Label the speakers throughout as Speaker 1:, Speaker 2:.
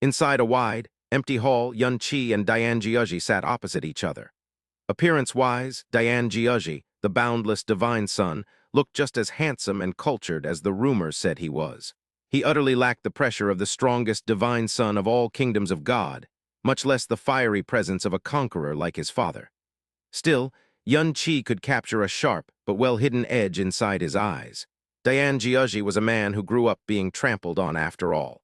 Speaker 1: Inside a wide, empty hall, Yun Qi and Diane Jiaji sat opposite each other. Appearance-wise, Diane Jiaji, the boundless divine son, looked just as handsome and cultured as the rumors said he was. He utterly lacked the pressure of the strongest divine son of all kingdoms of God, much less the fiery presence of a conqueror like his father. Still, Yun Qi could capture a sharp but well-hidden edge inside his eyes. Diane Jiaji was a man who grew up being trampled on after all.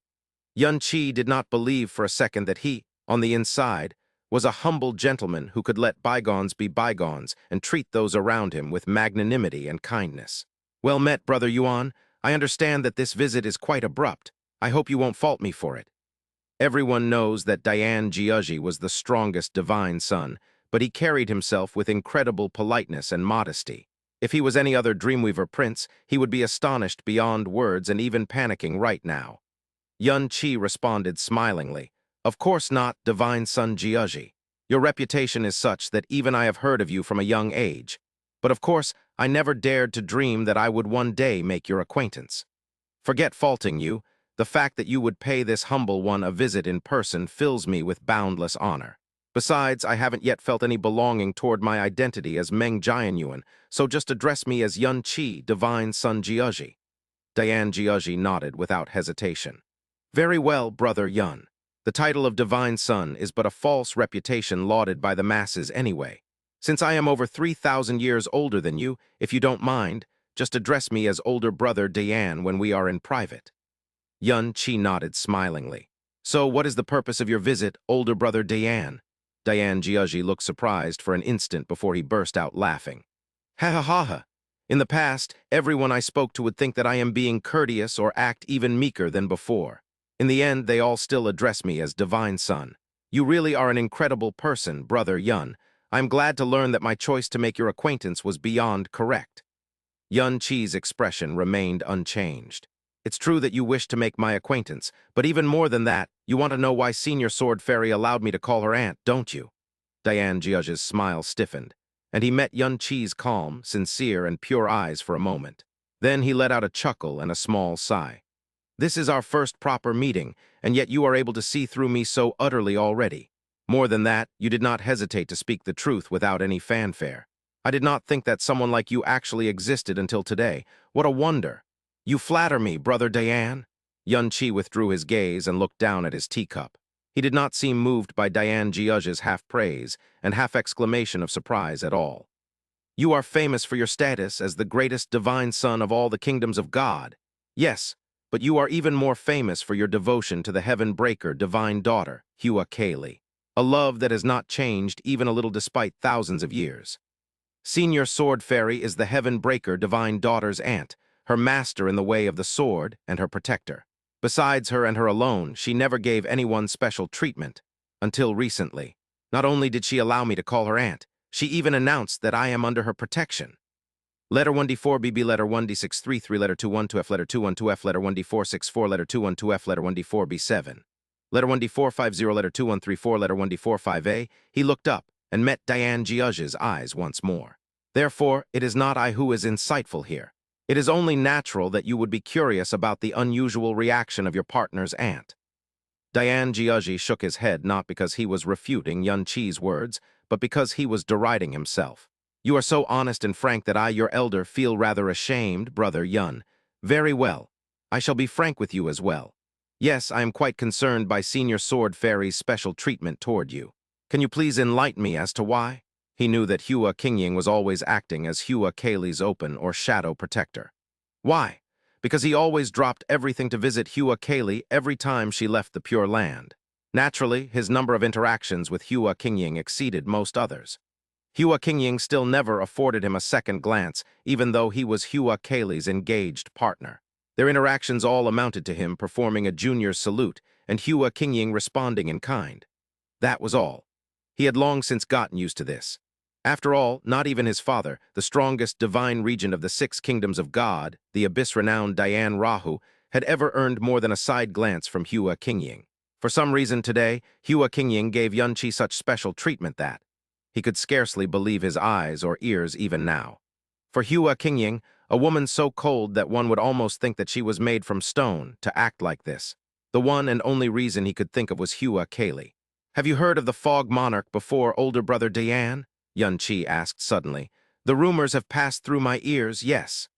Speaker 1: Yun Qi did not believe for a second that he, on the inside, was a humble gentleman who could let bygones be bygones and treat those around him with magnanimity and kindness. Well met, Brother Yuan. I understand that this visit is quite abrupt. I hope you won't fault me for it. Everyone knows that Diane Jiaji was the strongest divine son, but he carried himself with incredible politeness and modesty. If he was any other Dreamweaver prince, he would be astonished beyond words and even panicking right now. Yun Qi responded smilingly, "Of course not, divine son Jiaji. Your reputation is such that even I have heard of you from a young age. But of course, I never dared to dream that I would one day make your acquaintance. Forget faulting you. The fact that you would pay this humble one a visit in person fills me with boundless honor. Besides, I haven't yet felt any belonging toward my identity as Meng Jianyuan, so just address me as Yun Qi, divine son Jiaji." Diane Jiaji nodded without hesitation. "Very well, Brother Yun. The title of divine son is but a false reputation lauded by the masses anyway. Since I am over 3,000 years older than you, if you don't mind, just address me as older brother Diane when we are in private." Yun Qi nodded smilingly. "So what is the purpose of your visit, older brother Diane?" Diane Jiaji looked surprised for an instant before he burst out laughing. "Ha ha ha ha. In the past, everyone I spoke to would think that I am being courteous or act even meeker than before. In the end, they all still address me as divine son. You really are an incredible person, Brother Yun. I'm glad to learn that my choice to make your acquaintance was beyond correct." Yun Qi's expression remained unchanged. "It's true that you wish to make my acquaintance, but even more than that, you want to know why Senior Sword Fairy allowed me to call her aunt, don't you?" Diane Jiaji's smile stiffened, and he met Yun Qi's calm, sincere, and pure eyes for a moment. Then he let out a chuckle and a small sigh. "This is our first proper meeting, and yet you are able to see through me so utterly already. More than that, you did not hesitate to speak the truth without any fanfare. I did not think that someone like you actually existed until today. What a wonder! You flatter me, Brother Diane." Yun Qi withdrew his gaze and looked down at his teacup. He did not seem moved by Diane Jiaji's half-praise and half-exclamation of surprise at all. "You are famous for your status as the greatest divine son of all the kingdoms of God. Yes, but you are even more famous for your devotion to the heaven-breaker divine daughter, Hua Kaylee. A love that has not changed even a little despite thousands of years. Senior Sword Fairy is the heaven-breaker divine daughter's aunt, her master in the way of the sword and her protector. Besides her and her alone, she never gave anyone special treatment. Until recently. Not only did she allow me to call her aunt, she even announced that I am under her protection. Letter 1D4 BB, letter 1D633, letter 212F, letter 212F, letter 1D464, letter 212F, letter 1D4 B7. Letter 1D450, letter 2134, letter 1D45A. He looked up and met Diane Jiaji's eyes once more. "Therefore, it is not I who is insightful here. It is only natural that you would be curious about the unusual reaction of your partner's aunt." Diane Jiaji shook his head not because he was refuting Yun Qi's words, but because he was deriding himself. "You are so honest and frank that I, your elder, feel rather ashamed, Brother Yun. Very well. I shall be frank with you as well. Yes, I am quite concerned by Senior Sword Fairy's special treatment toward you. Can you please enlighten me as to why?" He knew that Hua Qingying was always acting as Hua Kaylee's open or shadow protector. "Why? Because he always dropped everything to visit Hua Kaylee every time she left the Pure Land. Naturally, his number of interactions with Hua Qingying exceeded most others. Hua Qingying still never afforded him a second glance, even though he was Hua Kaylee's engaged partner. Their interactions all amounted to him performing a junior's salute and Hua Qingying responding in kind. That was all. He had long since gotten used to this. After all, not even his father, the strongest divine regent of the 6 kingdoms of God, the abyss-renowned Diane Rahu, had ever earned more than a side glance from Hua Qingying. For some reason today, Hua Qingying gave Yun Qi such special treatment that he could scarcely believe his eyes or ears even now. For Hua Qingying, a woman so cold that one would almost think that she was made from stone, to act like this. The one and only reason he could think of was Hua Kaylee. "Have you heard of the Fog Monarch before, older brother Diane?" Yun Chi asked suddenly. "The rumors have passed through my ears, yes."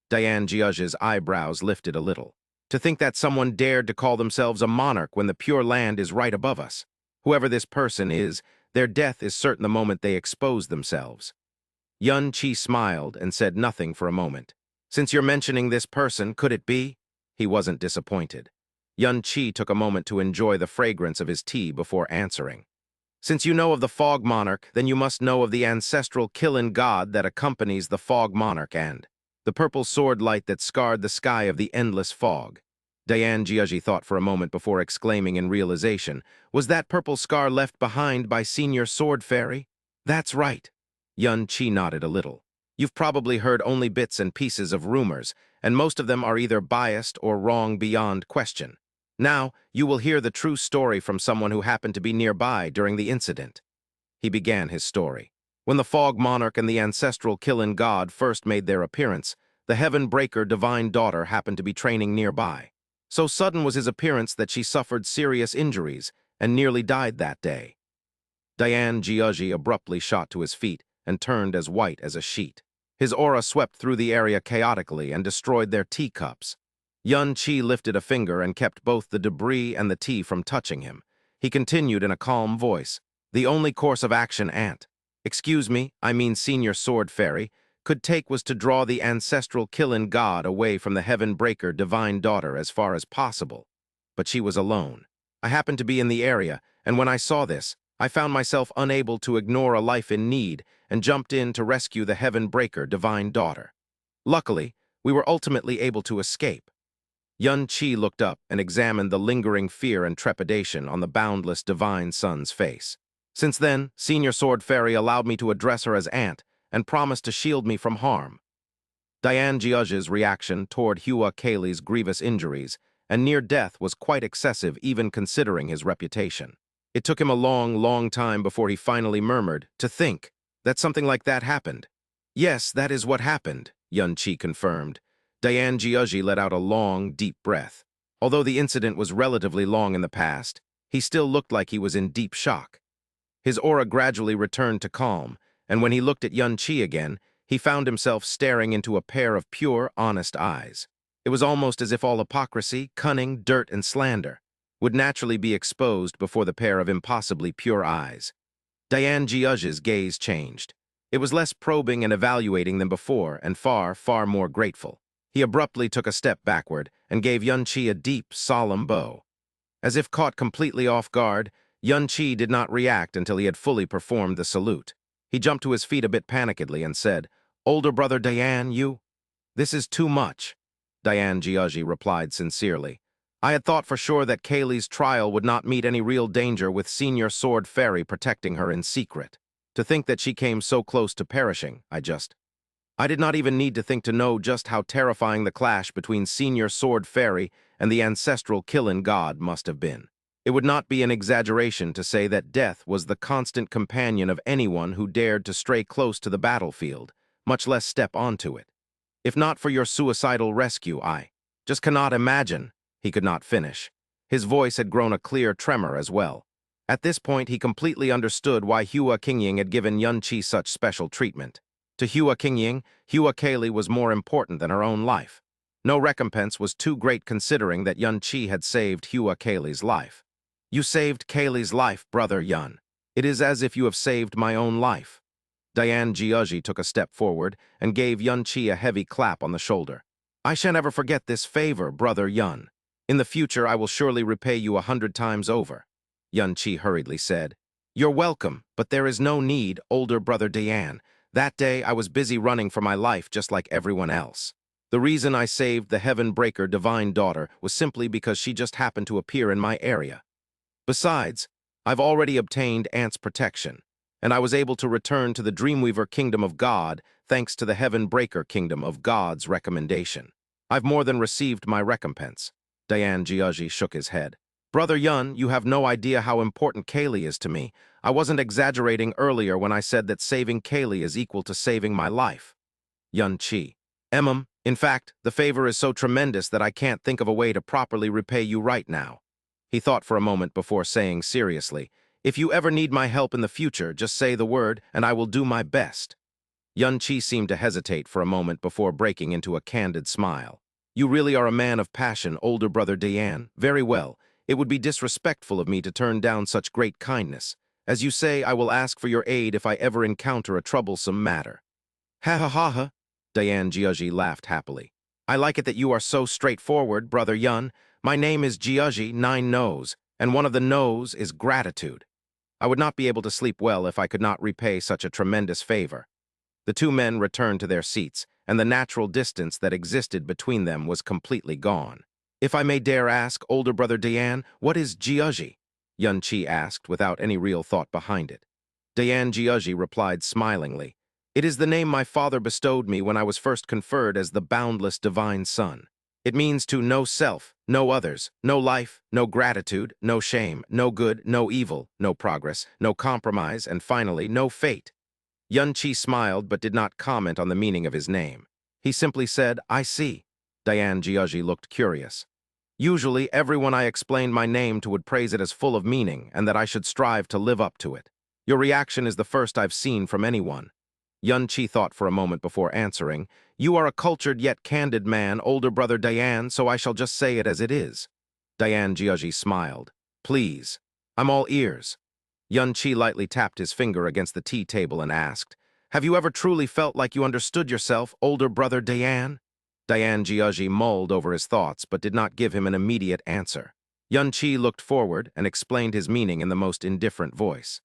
Speaker 1: Diane Jia's eyebrows lifted a little. To think that someone dared to call themselves a monarch when the Pure Land is right above us. Whoever this person is, their death is certain the moment they expose themselves. Yun Chi smiled and said nothing for a moment. "Since you're mentioning this person, could it be?" He wasn't disappointed. Yun Chi took a moment to enjoy the fragrance of his tea before answering. "Since you know of the Fog Monarch, then you must know of the ancestral Kilin god that accompanies the Fog Monarch and the purple sword light that scarred the sky of the endless fog." Diane Jiaji thought for a moment before exclaiming in realization, "Was that purple scar left behind by Senior Sword Fairy?" "That's right." Yun Chi nodded a little. "You've probably heard only bits and pieces of rumors, and most of them are either biased or wrong beyond question. Now, you will hear the true story from someone who happened to be nearby during the incident." He began his story. When the Fog Monarch and the ancestral Kilin god first made their appearance, the Heaven Breaker Divine Daughter happened to be training nearby. So sudden was his appearance that she suffered serious injuries and nearly died that day. Diane Jiaji abruptly shot to his feet and turned as white as a sheet. His aura swept through the area chaotically and destroyed their teacups. Yun Chi lifted a finger and kept both the debris and the tea from touching him. He continued in a calm voice, "The only course of action excuse me, I mean Senior Sword Fairy, could take was to draw the ancestral Kilin god away from the Heaven Breaker Divine Daughter as far as possible. But she was alone. I happened to be in the area, and when I saw this, I found myself unable to ignore a life in need and jumped in to rescue the Heaven Breaker Divine Daughter. Luckily, we were ultimately able to escape." Yun Chi looked up and examined the lingering fear and trepidation on the boundless Divine Son's face. "Since then, Senior Sword Fairy allowed me to address her as Aunt and promised to shield me from harm." Diane Jia's reaction toward Hua Kaylee's grievous injuries and near death was quite excessive even considering his reputation. It took him a long time before he finally murmured, "To think that something like that happened." "Yes, that is what happened," Yun Chi confirmed. Diane Jiaji let out a long, deep breath. Although the incident was relatively long in the past, he still looked like he was in deep shock. His aura gradually returned to calm, and when he looked at Yun Chi again, he found himself staring into a pair of pure, honest eyes. It was almost as if all hypocrisy, cunning, dirt, and slander would naturally be exposed before the pair of impossibly pure eyes. Diane Jia's gaze changed. It was less probing and evaluating than before, and far more grateful. He abruptly took a step backward and gave Yun Chi a deep, solemn bow. As if caught completely off guard, Yun Chi did not react until he had fully performed the salute. He jumped to his feet a bit panikedly and said, "Older brother Diane, you?" "This is too much," Diane Jiaji replied sincerely. "I had thought for sure that Kaylee's trial would not meet any real danger with Senior Sword Fairy protecting her in secret. To think that she came so close to perishing, I did not even need to think to know just how terrifying the clash between Senior Sword Fairy and the ancestral Kilin god must have been. It would not be an exaggeration to say that death was the constant companion of anyone who dared to stray close to the battlefield, much less step onto it. If not for your suicidal rescue, I just cannot imagine." He could not finish. His voice had grown a clear tremor as well. At this point, he completely understood why Hua Qingying had given Yun Chi such special treatment. To Hua Qingying, Hua Kaylee was more important than her own life. No recompense was too great considering that Yun Chi had saved Hua Kaylee's life. "You saved Kaylee's life, brother Yun. It is as if you have saved my own life." Diane Jiaji took a step forward and gave Yun Chi a heavy clap on the shoulder. "I shall never forget this favor, brother Yun. In the future, I will surely repay you 100 times over." Yun Chi hurriedly said, "You're welcome, but there is no need, older brother Diane. That day, I was busy running for my life just like everyone else. The reason I saved the Heaven Breaker Divine Daughter was simply because she just happened to appear in my area. Besides, I've already obtained Aunt's protection, and I was able to return to the Dreamweaver Kingdom of God thanks to the Heaven Breaker Kingdom of God's recommendation. I've more than received my recompense." Diane Jiaji shook his head. "Brother Yun, you have no idea how important Kaylee is to me. I wasn't exaggerating earlier when I said that saving Kaylee is equal to saving my life." Yun Chi. In fact, the favor is so tremendous that I can't think of a way to properly repay you right now." He thought for a moment before saying seriously, "If you ever need my help in the future, just say the word, and I will do my best." Yun Chi seemed to hesitate for a moment before breaking into a candid smile. "You really are a man of passion, older brother Diane. Very well. It would be disrespectful of me to turn down such great kindness. As you say, I will ask for your aid if I ever encounter a troublesome matter." "Ha ha ha ha!" Diane Jiaji laughed happily. "I like it that you are so straightforward, brother Yun. My name is Jiaji, 9 No's, and one of the no's is gratitude. I would not be able to sleep well if I could not repay such a tremendous favor." The two men returned to their seats, and the natural distance that existed between them was completely gone. "If I may dare ask, older brother Diane, what is Jiaji?" Yun Chi asked, without any real thought behind it. Diane Jiaji replied smilingly, "It is the name my father bestowed me when I was first conferred as the boundless divine son. It means to know self, know others, no life, no gratitude, no shame, no good, no evil, no progress, no compromise, and finally, no fate." Yun Chi smiled but did not comment on the meaning of his name. He simply said, "I see." Diane Jiaji looked curious. "Usually, everyone I explained my name to would praise it as full of meaning and that I should strive to live up to it. Your reaction is the first I've seen from anyone." Yun Chi thought for a moment before answering, "You are a cultured yet candid man, older brother Diane, so I shall just say it as it is." Diane Jiaji smiled. "Please. I'm all ears." Yun Chi lightly tapped his finger against the tea table and asked, "Have you ever truly felt like you understood yourself, older brother Diane?" Diane Jiaji mulled over his thoughts but did not give him an immediate answer. Yun Chi looked forward and explained his meaning in the most indifferent voice.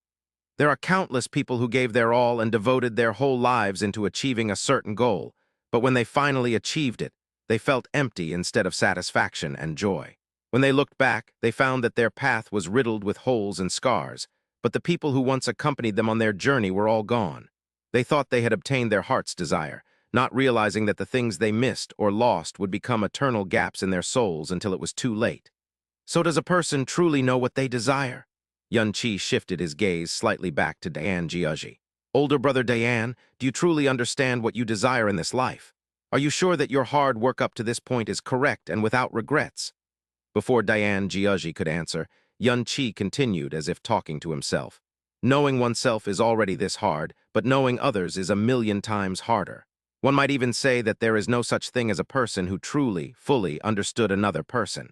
Speaker 1: "There are countless people who gave their all and devoted their whole lives into achieving a certain goal, but when they finally achieved it, they felt empty instead of satisfaction and joy. When they looked back, they found that their path was riddled with holes and scars, but the people who once accompanied them on their journey were all gone. They thought they had obtained their heart's desire, not realizing that the things they missed or lost would become eternal gaps in their souls until it was too late. So does a person truly know what they desire?" Yun Chi shifted his gaze slightly back to Diane Jiaji. "Older brother Diane, do you truly understand what you desire in this life? Are you sure that your hard work up to this point is correct and without regrets?" Before Diane Jiaji could answer, Yun Chi continued as if talking to himself. "Knowing oneself is already this hard, but knowing others is a million times harder. One might even say that there is no such thing as a person who truly, fully understood another person."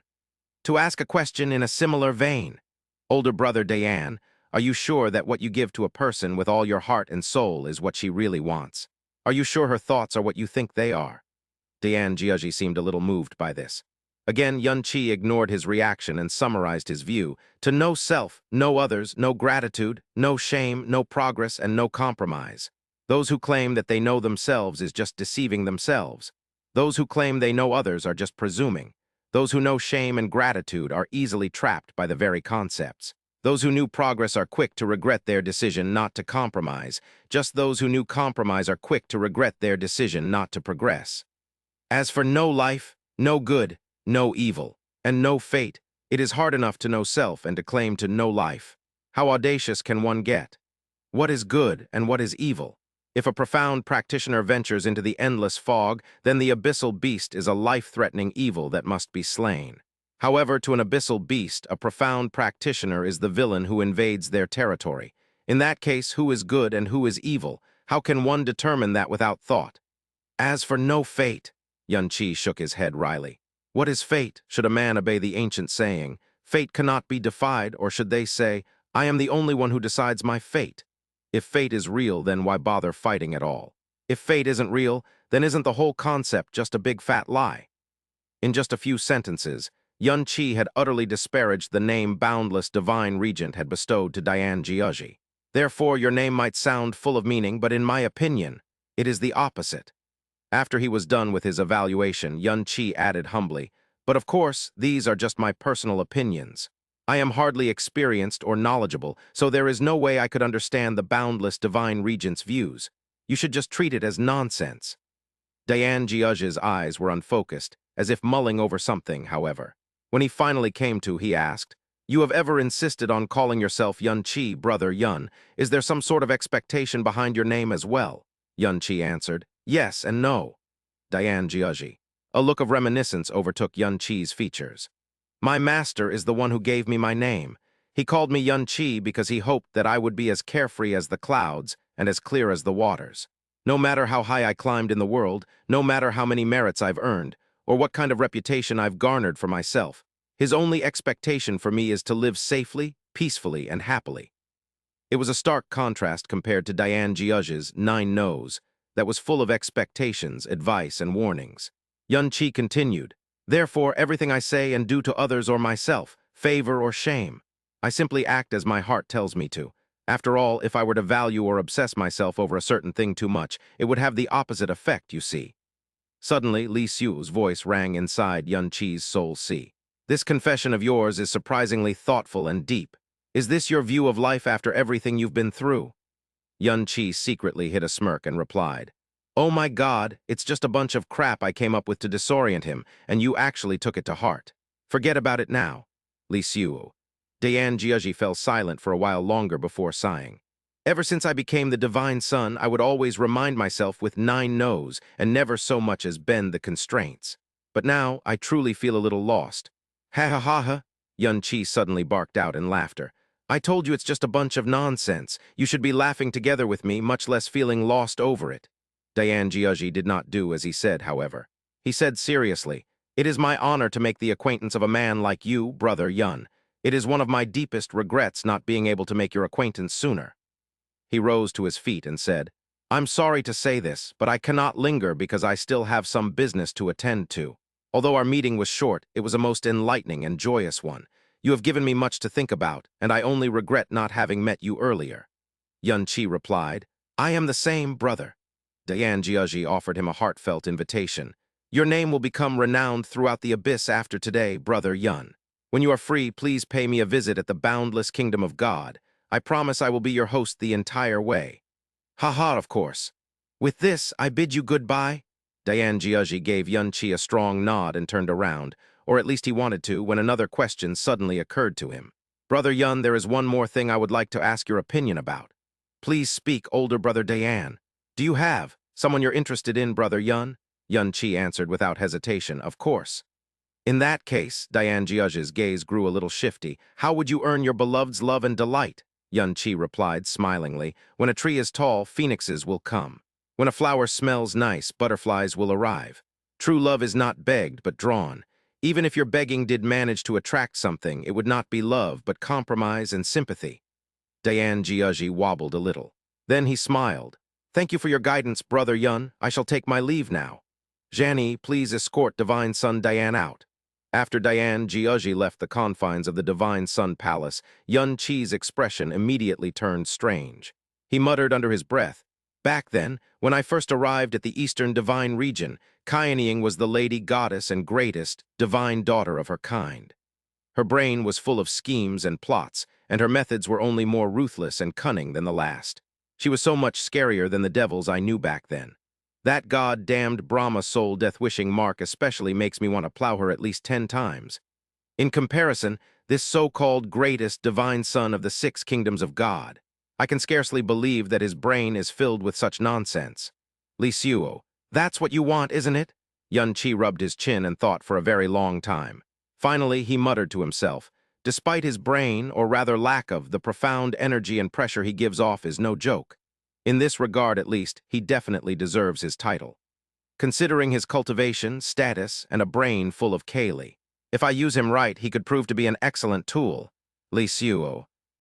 Speaker 1: To ask a question in a similar vein, older brother Diane, are you sure that what you give to a person with all your heart and soul is what she really wants? Are you sure her thoughts are what you think they are? Diane Jiaji seemed a little moved by this. Again, Yun Chi ignored his reaction and summarized his view: to know self, know others, no gratitude, no shame, no progress, and no compromise. Those who claim that they know themselves is just deceiving themselves. Those who claim they know others are just presuming. Those who know shame and gratitude are easily trapped by the very concepts. Those who knew progress are quick to regret their decision not to compromise. Just those who knew compromise are quick to regret their decision not to progress. As for no life, no good, no evil, and no fate, it is hard enough to know self and to claim to know life. How audacious can one get? What is good and what is evil? If a profound practitioner ventures into the endless fog, then the abyssal beast is a life-threatening evil that must be slain. However, to an abyssal beast, a profound practitioner is the villain who invades their territory. In that case, who is good and who is evil? How can one determine that without thought? As for no fate, Yun Chi shook his head wryly. What is fate, should a man obey the ancient saying? Fate cannot be defied, or should they say, I am the only one who decides my fate? If fate is real, then why bother fighting at all? If fate isn't real, then isn't the whole concept just a big fat lie? In just a few sentences, Yun Chi had utterly disparaged the name Boundless Divine Regent had bestowed to Diane Jiaji. Therefore, your name might sound full of meaning, but in my opinion, it is the opposite. After he was done with his evaluation, Yun Chi added humbly, but of course, these are just my personal opinions. I am hardly experienced or knowledgeable, so there is no way I could understand the Boundless Divine Regent's views. You should just treat it as nonsense. Diane Jiaji's eyes were unfocused, as if mulling over something, however. When he finally came to, he asked, You have ever insisted on calling yourself Yun Chi, brother Yun. Is there some sort of expectation behind your name as well? Yun Chi answered, Yes and no. Diane Jiaji. A look of reminiscence overtook Yun Chi's features. My master is the one who gave me my name. He called me Yun Chi because he hoped that I would be as carefree as the clouds and as clear as the waters. No matter how high I climbed in the world, no matter how many merits I've earned, or what kind of reputation I've garnered for myself, his only expectation for me is to live safely, peacefully, and happily. It was a stark contrast compared to Diane Jiuz's 9 no's that was full of expectations, advice, and warnings. Yun Chi continued, "Therefore, everything I say and do to others or myself, favor or shame, I simply act as my heart tells me to. After all, if I were to value or obsess myself over a certain thing too much, it would have the opposite effect, you see." Suddenly, Li Xiu's voice rang inside Yun Chi's soul sea. "This confession of yours is surprisingly thoughtful and deep. Is this your view of life after everything you've been through?" Yun Chi secretly hid a smirk and replied, "Oh my God, it's just a bunch of crap I came up with to disorient him, and you actually took it to heart. Forget about it now." Li Xiu. Diane Jiuzhi fell silent for a while longer before sighing. "Ever since I became the divine son, I would always remind myself with 9 no's and never so much as bend the constraints. But now I truly feel a little lost." "Ha ha ha ha," Yun Chi suddenly barked out in laughter. "I told you it's just a bunch of nonsense. You should be laughing together with me, much less feeling lost over it." Diane Jiuzhi did not do as he said, however. He said seriously, "It is my honor to make the acquaintance of a man like you, Brother Yun. It is one of my deepest regrets not being able to make your acquaintance sooner." He rose to his feet and said, "I'm sorry to say this, but I cannot linger because I still have some business to attend to. Although our meeting was short, it was a most enlightening and joyous one. You have given me much to think about, and I only regret not having met you earlier." Yun Chi replied, "I am the same, brother." Diane Jiuzhi offered him a heartfelt invitation. "Your name will become renowned throughout the abyss after today, Brother Yun. When you are free, please pay me a visit at the boundless kingdom of God. I promise I will be your host the entire way." "Ha ha, of course. With this, I bid you goodbye." Diane Jiuzhi gave Yun Chi a strong nod and turned around, or at least he wanted to, when another question suddenly occurred to him. "Brother Yun, there is one more thing I would like to ask your opinion about." "Please speak, older brother Diane. Do you have someone you're interested in, Brother Yun?" Yun Chi answered without hesitation, "Of course." "In that case," Diane Jiuzhi's gaze grew a little shifty, "how would you earn your beloved's love and delight?" Yun Chi replied smilingly, "When a tree is tall, phoenixes will come. When a flower smells nice, butterflies will arrive. True love is not begged, but drawn. Even if your begging did manage to attract something, it would not be love, but compromise and sympathy." Diane Jiuzhi wobbled a little. Then he smiled. "Thank you for your guidance, Brother Yun. I shall take my leave now. Zhani, please escort Divine Son Diane out." After Diane Jiuzhi left the confines of the Divine Sun Palace, Yun Chi's expression immediately turned strange. He muttered under his breath, "Back then, when I first arrived at the Eastern Divine Region, Kainying was the lady goddess and greatest, divine daughter of her kind. Her brain was full of schemes and plots, and her methods were only more ruthless and cunning than the last. She was so much scarier than the devils I knew back then. That god-damned Brahma soul death-wishing mark especially makes me want to plow her at least 10 times. In comparison, this so-called greatest divine son of the 6 kingdoms of God, I can scarcely believe that his brain is filled with such nonsense." "Li Xiu, that's what you want, isn't it?" Yun Chi rubbed his chin and thought for a very long time. Finally, he muttered to himself, "Despite his brain, or rather lack of, the profound energy and pressure he gives off is no joke. In this regard, at least, he definitely deserves his title. Considering his cultivation, status, and a brain full of Kaylee. If I use him right, he could prove to be an excellent tool." Li Xiu,